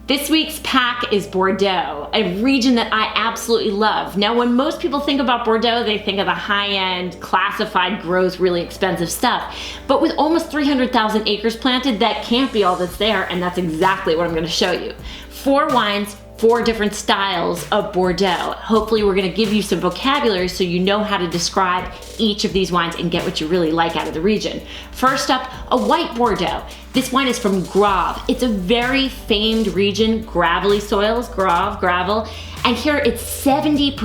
This week's pack is Bordeaux, a region that I absolutely love. Now, when most people think about Bordeaux, they think of the high-end, classified, gross, really expensive stuff. But with almost 300,000 acres planted, that can't be all that's there, and that's exactly what I'm gonna show you. 4 wines, 4 different styles of Bordeaux. Hopefully we're gonna give you some vocabulary so you know how to describe each of these wines and get what you really like out of the region. First up, a white Bordeaux. This wine is from Grande. It's a very famed region, gravelly soils, gravel, and here it's 70%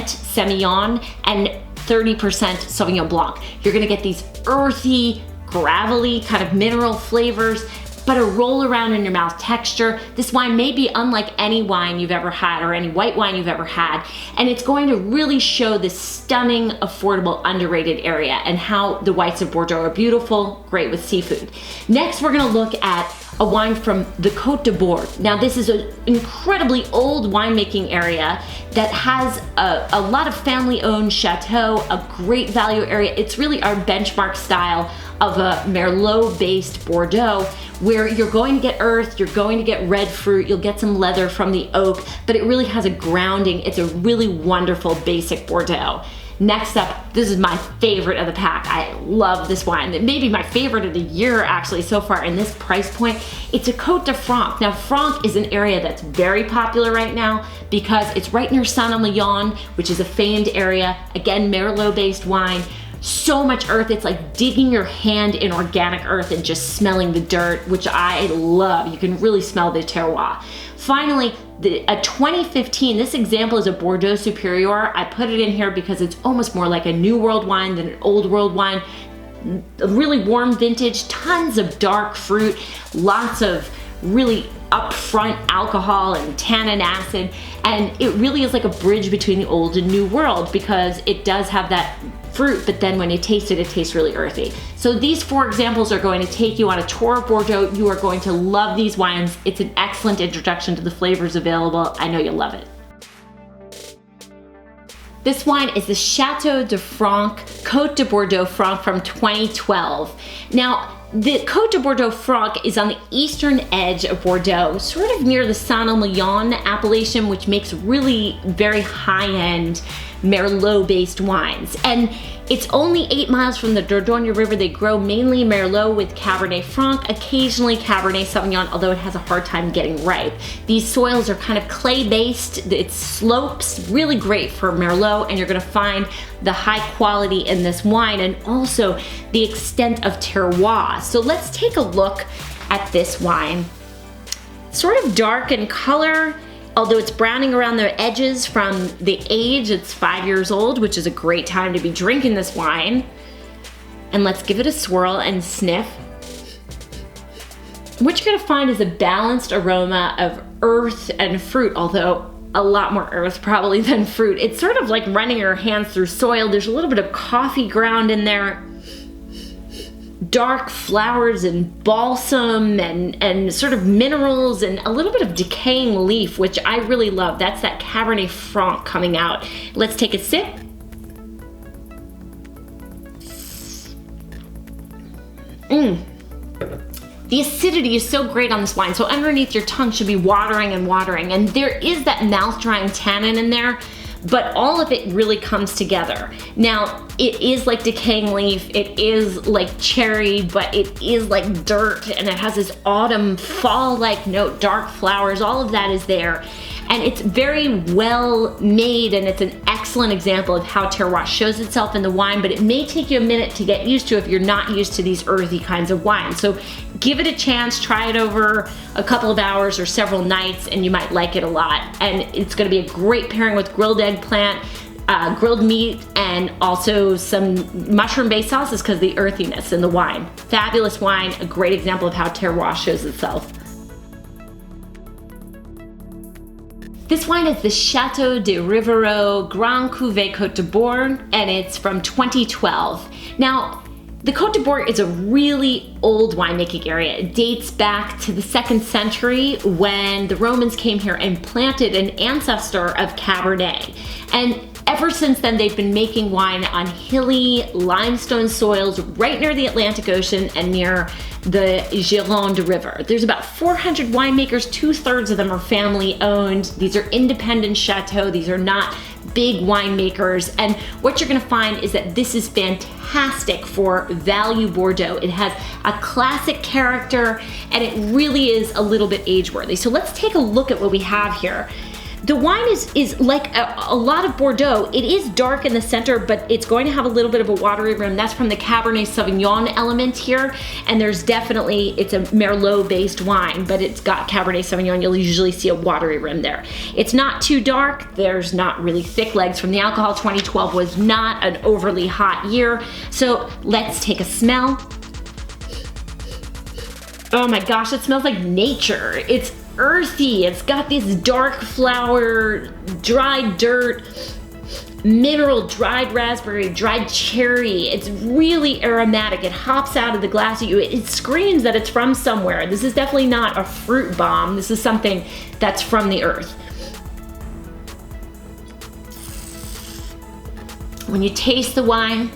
Semillon and 30% Sauvignon Blanc. You're gonna get these earthy, gravelly, kind of mineral flavors, but a roll around in your mouth texture. This wine may be unlike any wine you've ever had or any white wine you've ever had, and it's going to really show this stunning, affordable, underrated area and how the whites of Bordeaux are beautiful, great with seafood. Next, we're gonna look at a wine from the Côte de Bourg. Now, this is an incredibly old winemaking area that has a lot of family-owned chateau, a great value area. It's really our benchmark style of a Merlot-based Bordeaux, where you're going to get earth, you're going to get red fruit, you'll get some leather from the oak, but it really has a grounding. It's a really wonderful basic Bordeaux. Next up, this is my favorite of the pack. I love this wine. It may be my favorite of the year actually so far in this price point. It's a Côte de France. Now, France is an area that's very popular right now because it's right near Saint-Emilion, which is a famed area. Again, Merlot-based wine. So much earth, it's like digging your hand in organic earth and just smelling the dirt, which I love. You can really smell the terroir. Finally, a 2015, this example is a Bordeaux Superieur. I put it in here because it's almost more like a new world wine than an old world wine. A really warm vintage, tons of dark fruit, lots of really upfront alcohol and tannin acid, and it really is like a bridge between the old and new world because it does have that fruit, but then when you taste it, it tastes really earthy. So these 4 examples are going to take you on a tour of Bordeaux. You are going to love these wines. It's an excellent introduction to the flavors available. I know you'll love it. This wine is the Chateau de Franc, Côte de Bordeaux Franc from 2012. Now, the Côte de Bordeaux Franc is on the eastern edge of Bordeaux, sort of near the Saint-Emilion appellation, which makes really very high-end Merlot-based wines. And it's only 8 miles from the Dordogne River. They grow mainly Merlot with Cabernet Franc, occasionally Cabernet Sauvignon, although it has a hard time getting ripe. These soils are kind of clay-based. It slopes, really great for Merlot, and you're gonna find the high quality in this wine and also the extent of terroir. So let's take a look at this wine. Sort of dark in color, although it's browning around the edges from the age. It's 5 years old, which is a great time to be drinking this wine. And let's give it a swirl and sniff. What you're gonna find is a balanced aroma of earth and fruit, although a lot more earth probably than fruit. It's sort of like running your hands through soil. There's a little bit of coffee ground in there. Dark flowers and balsam and sort of minerals and a little bit of decaying leaf, which I really love. That's that Cabernet Franc coming out. Let's take a sip. The acidity is so great on this wine, so underneath your tongue should be watering and watering, and there is that mouth-drying tannin in there, but all of it really comes together. Now, it is like decaying leaf, it is like cherry, but it is like dirt, and it has this autumn, fall-like note, dark flowers, all of that is there. And it's very well made, and it's an excellent example of how terroir shows itself in the wine, but it may take you a minute to get used to if you're not used to these earthy kinds of wines. So give it a chance, try it over a couple of hours or several nights, and you might like it a lot. And it's gonna be a great pairing with grilled eggplant, grilled meat, and also some mushroom-based sauces because of the earthiness in the wine. Fabulous wine, a great example of how terroir shows itself. This wine is the Chateau de Rivereau Grand Cuvee Côte de Bourg, and it's from 2012. Now, the Côte de Bourg is a really old winemaking area. It dates back to the 2nd century when the Romans came here and planted an ancestor of Cabernet. And ever since then, they've been making wine on hilly limestone soils right near the Atlantic Ocean and near the Gironde River. There's about 400 winemakers, 2/3 of them are family owned. These are independent chateaux. These are not big winemakers. And what you're gonna find is that this is fantastic for value Bordeaux. It has a classic character and it really is a little bit age-worthy. So let's take a look at what we have here. The wine is like a lot of Bordeaux. It is dark in the center, but it's going to have a little bit of a watery rim. That's from the Cabernet Sauvignon element here. And there's definitely, it's a Merlot-based wine, but it's got Cabernet Sauvignon. You'll usually see a watery rim there. It's not too dark. There's not really thick legs from the alcohol. 2012 was not an overly hot year. So let's take a smell. Oh my gosh, it smells like nature. It's earthy. It's got this dark flower, dried dirt, mineral, dried raspberry, dried cherry. It's really aromatic. It hops out of the glass at you. It screams that it's from somewhere. This is definitely not a fruit bomb. This is something that's from the earth. When you taste the wine,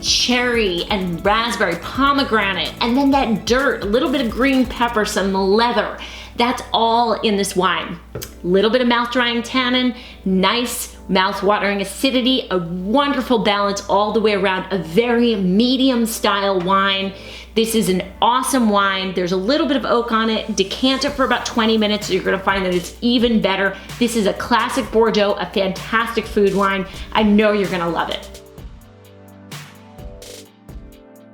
cherry and raspberry, pomegranate, and then that dirt, a little bit of green pepper, some leather. That's all in this wine. Little bit of mouth-drying tannin, nice mouth-watering acidity, a wonderful balance all the way around, a very medium style wine. This is an awesome wine. There's a little bit of oak on it. Decant it for about 20 minutes. You're gonna find that it's even better. This is a classic Bordeaux, a fantastic food wine. I know you're gonna love it.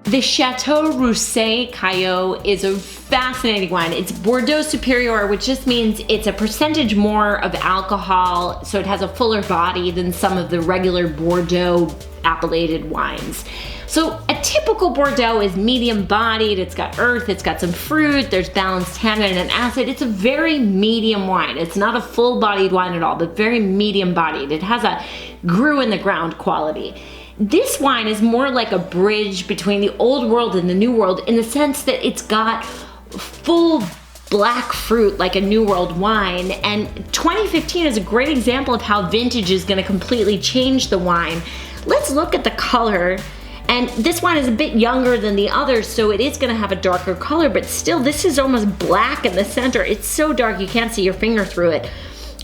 The Chateau Rousset Caillau is a fascinating wine. It's Bordeaux Superieur, which just means it's a percentage more of alcohol, so it has a fuller body than some of the regular Bordeaux appellated wines. So a typical Bordeaux is medium bodied, it's got earth, it's got some fruit, there's balanced tannin and acid. It's a very medium wine. It's not a full bodied wine at all, but very medium bodied. It has a grew in the ground quality. This wine is more like a bridge between the old world and the new world in the sense that it's got full black fruit like a new world wine, and 2015 is a great example of how vintage is going to completely change the wine. Let's look at the color, and this wine is a bit younger than the others, so it is going to have a darker color, but still this is almost black in the center. It's so dark you can't see your finger through it.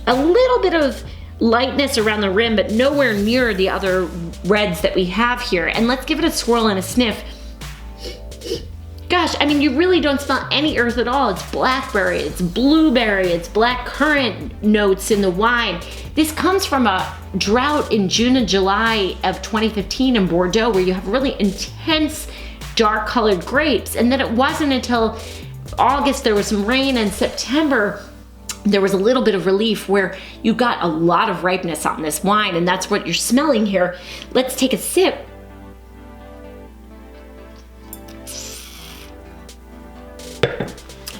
A little bit of lightness around the rim, but nowhere near the other reds that we have here. And let's give it a swirl and a sniff. Gosh, I mean, you really don't smell any earth at all. It's blackberry, it's blueberry, it's black currant notes in the wine. This comes from a drought in June and July of 2015 in Bordeaux, where you have really intense dark colored grapes. And then it wasn't until August there was some rain, and September there was a little bit of relief where you got a lot of ripeness on this wine, and that's what you're smelling here. Let's take a sip.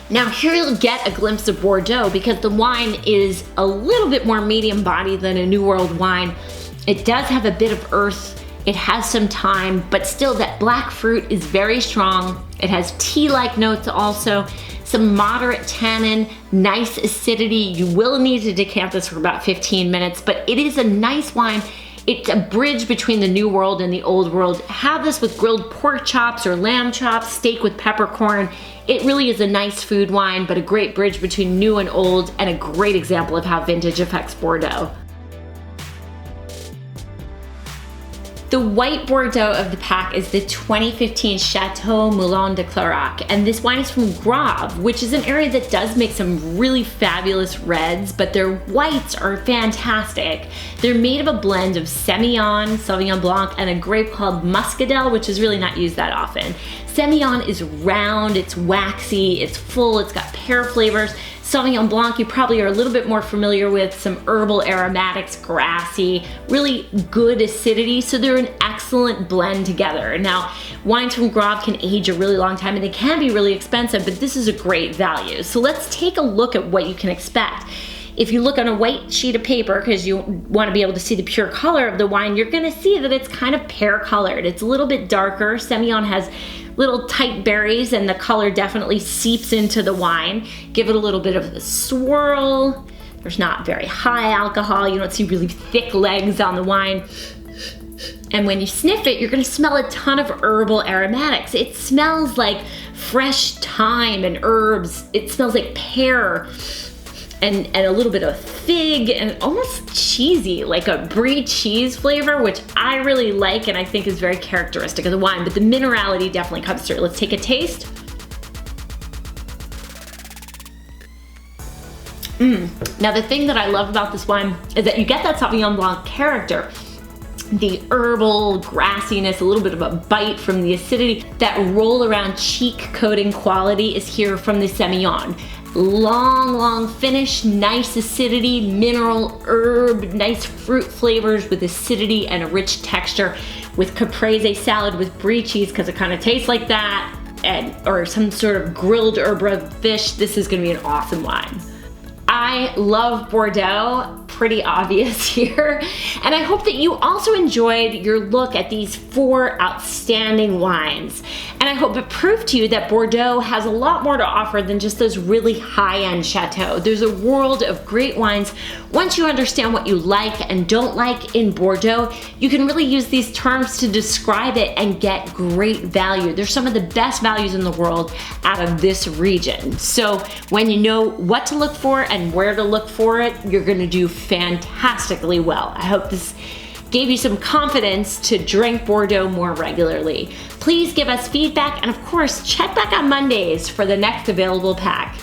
Now here you'll get a glimpse of Bordeaux because the wine is a little bit more medium body than a New World wine. It does have a bit of earth. It has some thyme, but still that black fruit is very strong. It has tea-like notes also, some moderate tannin, nice acidity. You will need to decant this for about 15 minutes, but it is a nice wine. It's a bridge between the New World and the Old World. Have this with grilled pork chops or lamb chops, steak with peppercorn. It really is a nice food wine, but a great bridge between new and old, and a great example of how vintage affects Bordeaux. The white Bordeaux of the pack is the 2015 Chateau Moulin de Clairac, and this wine is from Grande, which is an area that does make some really fabulous reds, but their whites are fantastic. They're made of a blend of Semillon, Sauvignon Blanc, and a grape called Muscadel, which is really not used that often. Semillon is round, it's waxy, it's full, it's got pear flavors. Sauvignon Blanc, you probably are a little bit more familiar with, some herbal aromatics, grassy, really good acidity, so they're an excellent blend together. Now, wines from Grande can age a really long time and they can be really expensive, but this is a great value. So let's take a look at what you can expect. If you look on a white sheet of paper, because you want to be able to see the pure color of the wine, you're going to see that it's kind of pear colored. It's a little bit darker. Semillon has little tight berries and the color definitely seeps into the wine. Give it a little bit of a swirl. There's not very high alcohol. You don't see really thick legs on the wine. And when you sniff it, you're gonna smell a ton of herbal aromatics. It smells like fresh thyme and herbs. It smells like pear and a little bit of fig and almost cheesy, like a brie cheese flavor, which I really like and I think is very characteristic of the wine, but the minerality definitely comes through. Let's take a taste. Now the thing that I love about this wine is that you get that Sauvignon Blanc character, the herbal grassiness, a little bit of a bite from the acidity. That roll around cheek coating quality is here from the Semillon. Long finish, nice acidity, mineral, herb, nice fruit flavors with acidity and a rich texture with caprese salad with brie cheese because it kind of tastes like that, or some sort of grilled herb rub fish. This is gonna be an awesome wine. I love Bordeaux, pretty obvious here. And I hope that you also enjoyed your look at these 4 outstanding wines. And I hope it proved to you that Bordeaux has a lot more to offer than just those really high-end Chateau. There's a world of great wines. Once you understand what you like and don't like in Bordeaux, you can really use these terms to describe it and get great value. There's some of the best values in the world out of this region. So when you know what to look for and where to look for it, you're gonna do fantastically well. I hope this gave you some confidence to drink Bordeaux more regularly. Please give us feedback and of course, check back on Mondays for the next available pack.